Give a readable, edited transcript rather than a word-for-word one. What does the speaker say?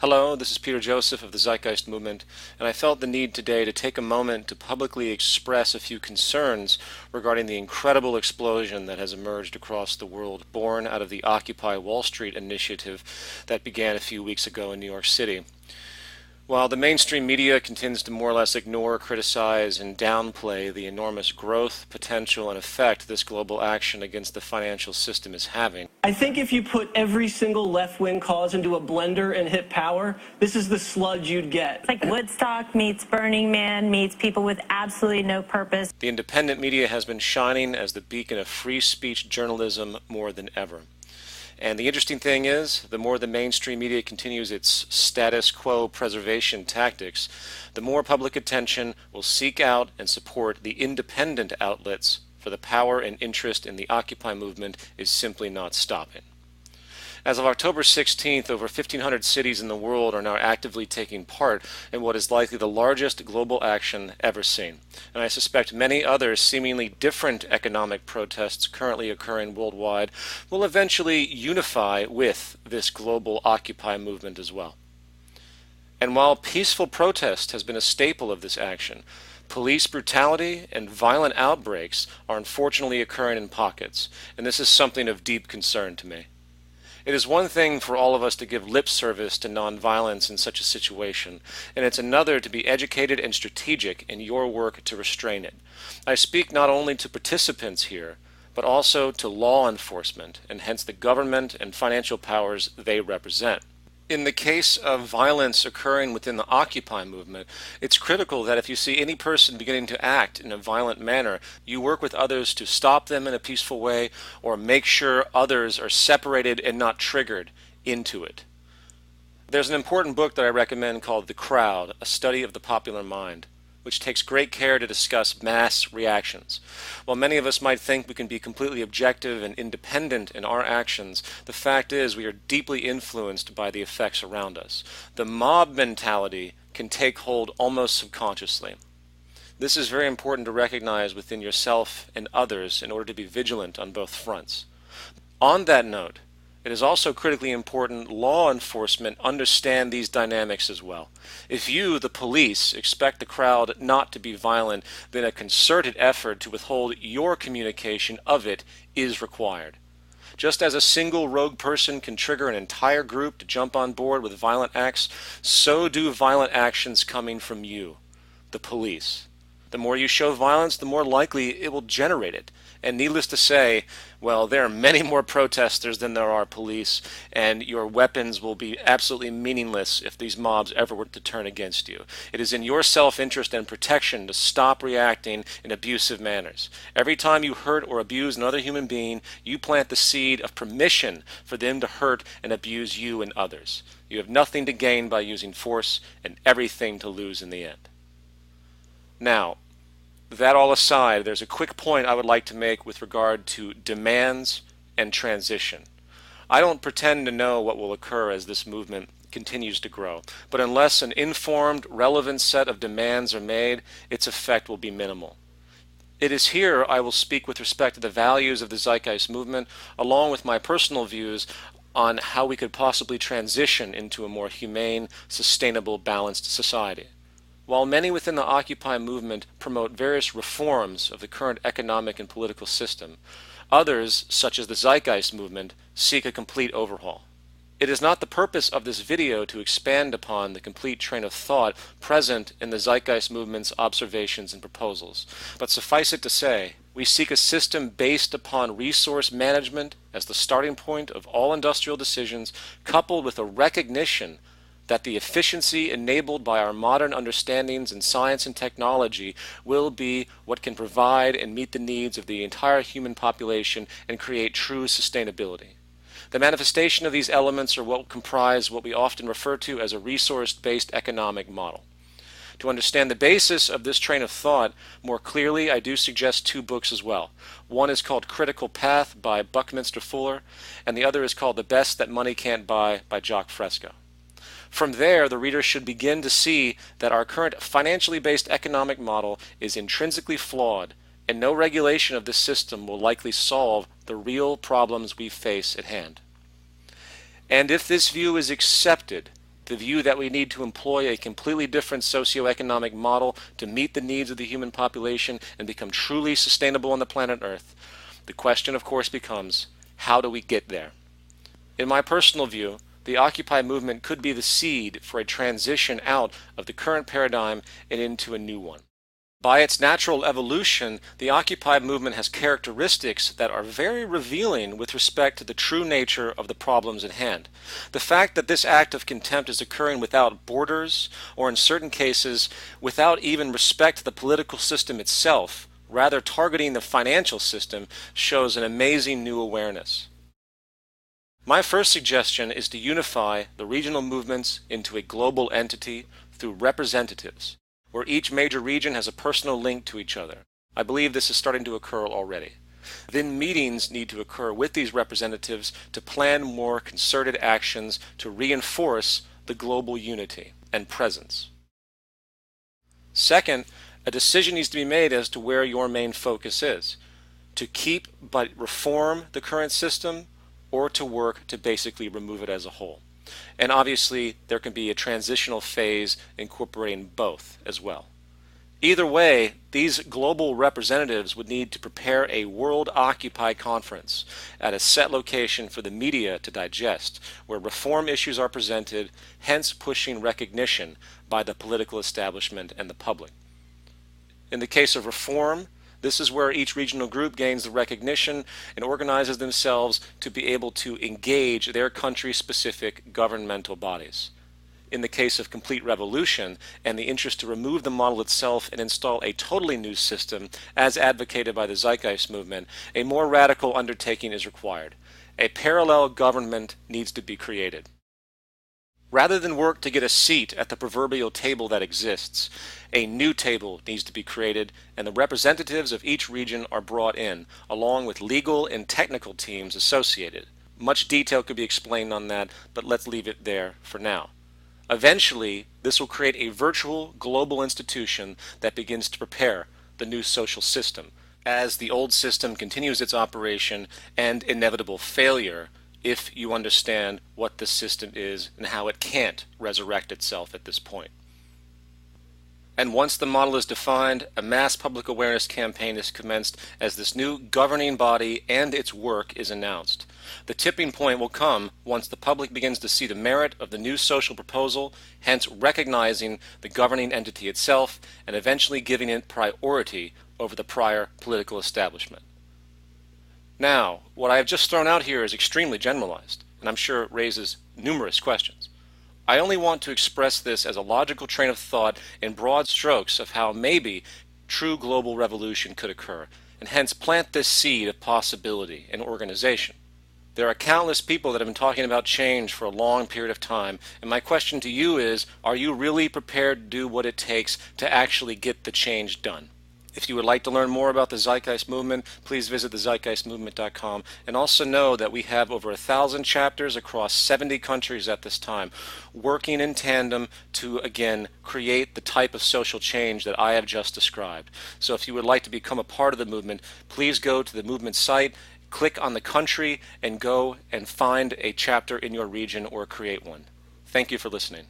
Hello, this is Peter Joseph of the Zeitgeist Movement, and I felt the need today to take a moment to publicly express a few concerns regarding the incredible explosion that has emerged across the world, born out of the Occupy Wall Street initiative that began a few weeks ago in New York City. While the mainstream media continues to more or less ignore, criticize, and downplay the enormous growth, potential, and effect this global action against the financial system is having, I think if you put every single left-wing cause into a blender and hit power, this is the sludge you'd get. It's like Woodstock meets Burning Man meets people with absolutely no purpose. the independent media has been shining as the beacon of free speech journalism more than ever. And the interesting thing is, the more the mainstream media continues its status quo preservation tactics, the more public attention will seek out and support the independent outlets, for the power and interest in the Occupy movement is simply not stopping. As of October 16th, over 1,500 cities in the world are now actively taking part in what is likely the largest global action ever seen. And I suspect many other seemingly different economic protests currently occurring worldwide will eventually unify with this global Occupy movement as well. And while peaceful protest has been a staple of this action, police brutality and violent outbreaks are unfortunately occurring in pockets, and this is something of deep concern to me. It is one thing for all of us to give lip service to nonviolence in such a situation, and it's another to be educated and strategic in your work to restrain it. I speak not only to participants here, but also to law enforcement, and hence the government and financial powers they represent. In the case of violence occurring within the Occupy movement, it's critical that if you see any person beginning to act in a violent manner, you work with others to stop them in a peaceful way or make sure others are separated and not triggered into it. There's an important book that I recommend called The Crowd, A Study of the Popular Mind, which takes great care to discuss mass reactions. While many of us might think we can be completely objective and independent in our actions, the fact is we are deeply influenced by the effects around us. The mob mentality can take hold almost subconsciously. This is very important to recognize within yourself and others in order to be vigilant on both fronts. On that note, it is also critically important law enforcement understand these dynamics as well. If you, the police, expect the crowd not to be violent, then a concerted effort to withhold your communication of it is required. Just as a single rogue person can trigger an entire group to jump on board with violent acts, so do violent actions coming from you, the police. The more you show violence, the more likely it will generate it. And needless to say, well, there are many more protesters than there are police, and your weapons will be absolutely meaningless if these mobs ever were to turn against you. It is in your self-interest and protection to stop reacting in abusive manners. Every time you hurt or abuse another human being, you plant the seed of permission for them to hurt and abuse you and others. You have nothing to gain by using force and everything to lose in the end. Now, that all aside, there's a quick point I would like to make with regard to demands and transition. I don't pretend to know what will occur as this movement continues to grow, but unless an informed, relevant set of demands are made, its effect will be minimal. It is here I will speak with respect to the values of the Zeitgeist movement, along with my personal views on how we could possibly transition into a more humane, sustainable, balanced society. While many within the Occupy movement promote various reforms of the current economic and political system, others, such as the Zeitgeist movement, seek a complete overhaul. It is not the purpose of this video to expand upon the complete train of thought present in the Zeitgeist movement's observations and proposals, but suffice it to say, we seek a system based upon resource management as the starting point of all industrial decisions, coupled with a recognition that the efficiency enabled by our modern understandings in science and technology will be what can provide and meet the needs of the entire human population and create true sustainability. The manifestation of these elements are what comprise what we often refer to as a resource-based economic model. To understand the basis of this train of thought more clearly, I do suggest two books as well. One is called Critical Path by Buckminster Fuller, and the other is called The Best That Money Can't Buy by Jacques Fresco. From there, the reader should begin to see that our current financially based economic model is intrinsically flawed, and no regulation of this system will likely solve the real problems we face at hand. And if this view is accepted, the view that we need to employ a completely different socioeconomic model to meet the needs of the human population and become truly sustainable on the planet Earth, the question, of course, becomes, how do we get there? In my personal view, the Occupy movement could be the seed for a transition out of the current paradigm and into a new one. By its natural evolution, the Occupy movement has characteristics that are very revealing with respect to the true nature of the problems at hand. The fact that this act of contempt is occurring without borders, or in certain cases, without even respect to the political system itself, rather targeting the financial system, shows an amazing new awareness. My first suggestion is to unify the regional movements into a global entity through representatives, where each major region has a personal link to each other. I believe this is starting to occur already. Then meetings need to occur with these representatives to plan more concerted actions to reinforce the global unity and presence. Second, a decision needs to be made as to where your main focus is. To keep but reform the current system, or to work to basically remove it as a whole. And obviously, there can be a transitional phase incorporating both as well. Either way, these global representatives would need to prepare a World Occupy conference at a set location for the media to digest, where reform issues are presented, hence pushing recognition by the political establishment and the public. In the case of reform, this is where each regional group gains the recognition and organizes themselves to be able to engage their country-specific governmental bodies. In the case of complete revolution and the interest to remove the model itself and install a totally new system, as advocated by the Zeitgeist movement, a more radical undertaking is required. A parallel government needs to be created. Rather than work to get a seat at the proverbial table that exists, a new table needs to be created, and the representatives of each region are brought in, along with legal and technical teams associated. Much detail could be explained on that, but let's leave it there for now. Eventually, this will create a virtual global institution that begins to prepare the new social system, as the old system continues its operation and inevitable failure, if you understand what this system is and how it can't resurrect itself at this point. And once the model is defined, a mass public awareness campaign is commenced as this new governing body and its work is announced. The tipping point will come once the public begins to see the merit of the new social proposal, hence recognizing the governing entity itself and eventually giving it priority over the prior political establishment. Now, what I have just thrown out here is extremely generalized, and I'm sure it raises numerous questions. I only want to express this as a logical train of thought in broad strokes of how maybe true global revolution could occur, and hence plant this seed of possibility and organization. There are countless people that have been talking about change for a long period of time, and my question to you is, are you really prepared to do what it takes to actually get the change done? If you would like to learn more about the Zeitgeist movement, please visit thezeitgeistmovement.com, and also know that we have over 1,000 chapters across 70 countries at this time, working in tandem to, again, create the type of social change that I have just described. So if you would like to become a part of the movement, please go to the movement site, click on the country, and go and find a chapter in your region or create one. Thank you for listening.